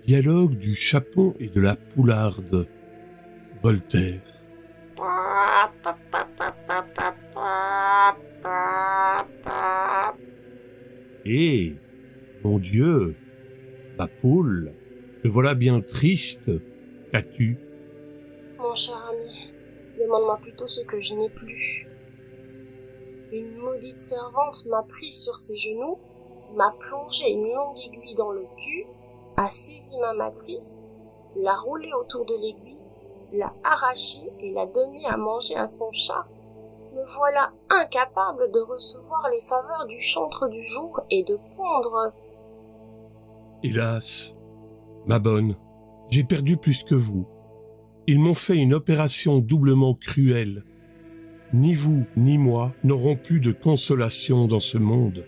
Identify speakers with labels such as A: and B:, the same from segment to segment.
A: dialogue du chapon et de la poularde. Voltaire. Eh, mon Dieu, ma poule, te voilà bien triste. Qu'as-tu?
B: Mon cher ami, demande-moi plutôt ce que je n'ai plus. Une maudite servante m'a prise sur ses genoux, m'a plongé une longue aiguille dans le cul, a saisi ma matrice, l'a roulée autour de l'aiguille, l'a arrachée et l'a donnée à manger à son chat. Me voilà incapable de recevoir les faveurs du chantre du jour et de pondre.
A: Hélas, ma bonne, j'ai perdu plus que vous. Ils m'ont fait une opération doublement cruelle. Ni vous, ni moi n'aurons plus de consolation dans ce monde.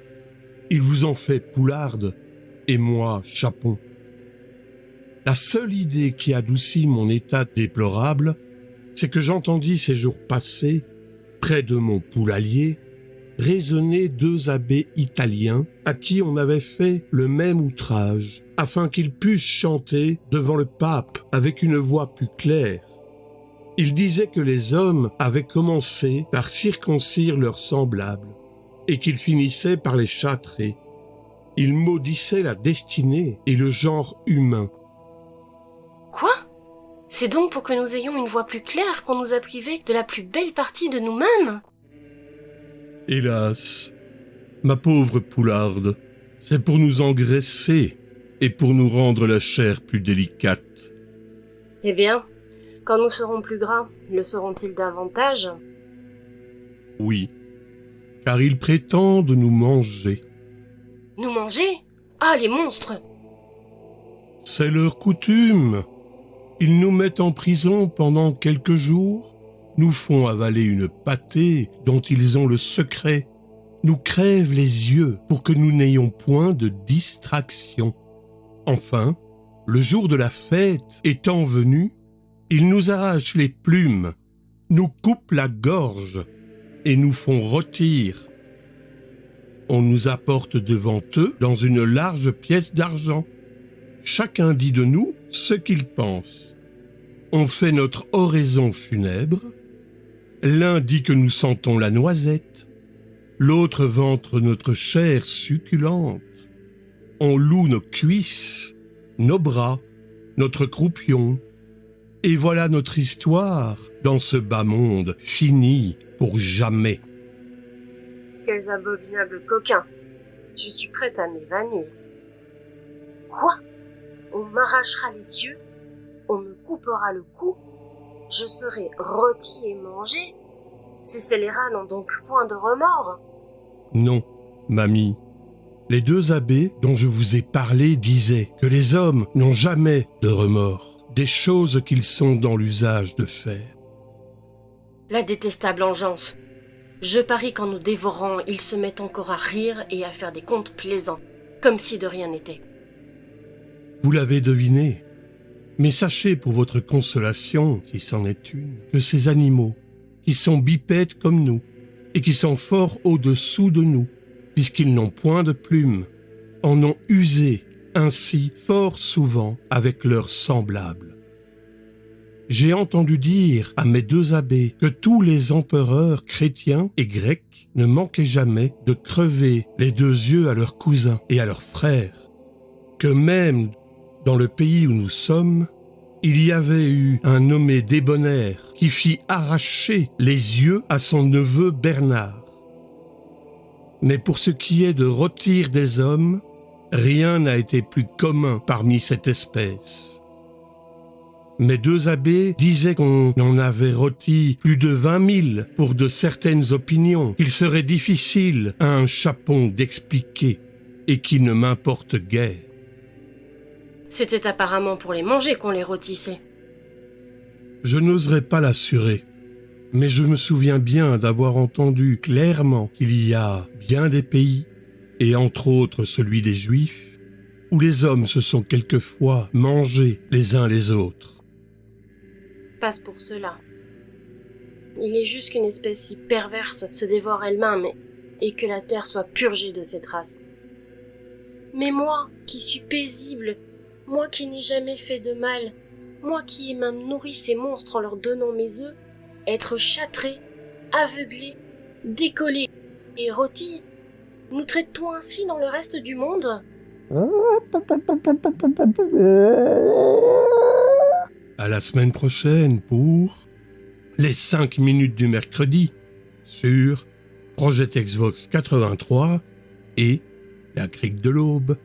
A: Ils vous ont fait poularde, et moi, chapon. La seule idée qui adoucit mon état déplorable, c'est que j'entendis ces jours passés, près de mon poulailler, résonner 2 abbés italiens à qui on avait fait le même outrage, afin qu'ils pussent chanter devant le pape avec une voix plus claire. Ils disaient que les hommes avaient commencé par circoncire leurs semblables et qu'ils finissaient par les châtrer. Ils maudissaient la destinée et le genre humain.
B: Quoi? C'est donc pour que nous ayons une voix plus claire qu'on nous a privés de la plus belle partie de nous-mêmes?
A: Hélas, ma pauvre poularde, c'est pour nous engraisser et pour nous rendre la chair plus délicate.
B: Eh bien, quand nous serons plus gras, le seront-ils davantage?
A: Oui, car ils prétendent nous manger.
B: Nous manger? Ah, les monstres!
A: C'est leur coutume. Ils nous mettent en prison pendant quelques jours, nous font avaler une pâtée dont ils ont le secret, nous crèvent les yeux pour que nous n'ayons point de distraction. Enfin, le jour de la fête étant venu, ils nous arrachent les plumes, nous coupent la gorge et nous font rôtir. On nous apporte devant eux dans une large pièce d'argent. Chacun dit de nous ce qu'il pense. On fait notre oraison funèbre. L'un dit que nous sentons la noisette. L'autre vante notre chair succulente. On loue nos cuisses, nos bras, notre croupion. Et voilà notre histoire dans ce bas monde fini pour jamais.
B: Quels abominables coquins! Je suis prête à m'évanouir. Quoi? On m'arrachera les yeux? On me coupera le cou? Je serai rôti et mangé? Ces scélérats n'ont donc point de remords?
A: Non, mamie. Les 2 abbés dont je vous ai parlé disaient que les hommes n'ont jamais de remords, des choses qu'ils sont dans l'usage de faire.
B: La détestable engeance. Je parie qu'en nous dévorant, ils se mettent encore à rire et à faire des contes plaisants, comme si de rien n'était.
A: Vous l'avez deviné. Mais sachez pour votre consolation, si c'en est une, que ces animaux, qui sont bipèdes comme nous, et qui sont fort au-dessous de nous, puisqu'ils n'ont point de plumes, en ont usé ainsi fort souvent avec leurs semblables. J'ai entendu dire à mes 2 abbés que tous les empereurs chrétiens et grecs ne manquaient jamais de crever les 2 yeux à leurs cousins et à leurs frères, que même dans le pays où nous sommes, il y avait eu un nommé Débonnaire qui fit arracher les yeux à son neveu Bernard. Mais pour ce qui est de rôtir des hommes, rien n'a été plus commun parmi cette espèce. Mes 2 abbés disaient qu'on en avait rôti plus de 20 000 pour de certaines opinions qu'il serait difficile à un chapon d'expliquer et qui ne m'importe guère.
B: C'était apparemment pour les manger qu'on les rôtissait.
A: Je n'oserais pas l'assurer, mais je me souviens bien d'avoir entendu clairement qu'il y a bien des pays, et entre autres celui des Juifs, où les hommes se sont quelquefois mangés les uns les autres.
B: Passe pour cela. Il est juste qu'une espèce si perverse se dévore elle-même et que la terre soit purgée de cette race. Mais moi, qui suis paisible Moi qui n'ai jamais fait de mal, moi qui ai même nourri ces monstres en leur donnant mes œufs, être châtré, aveuglé, décollé et rôti, nous traite-t-on ainsi dans le reste du monde ?
A: À la semaine prochaine pour les 5 minutes du mercredi sur Project Xbox 83 et La Crique de l'Aube.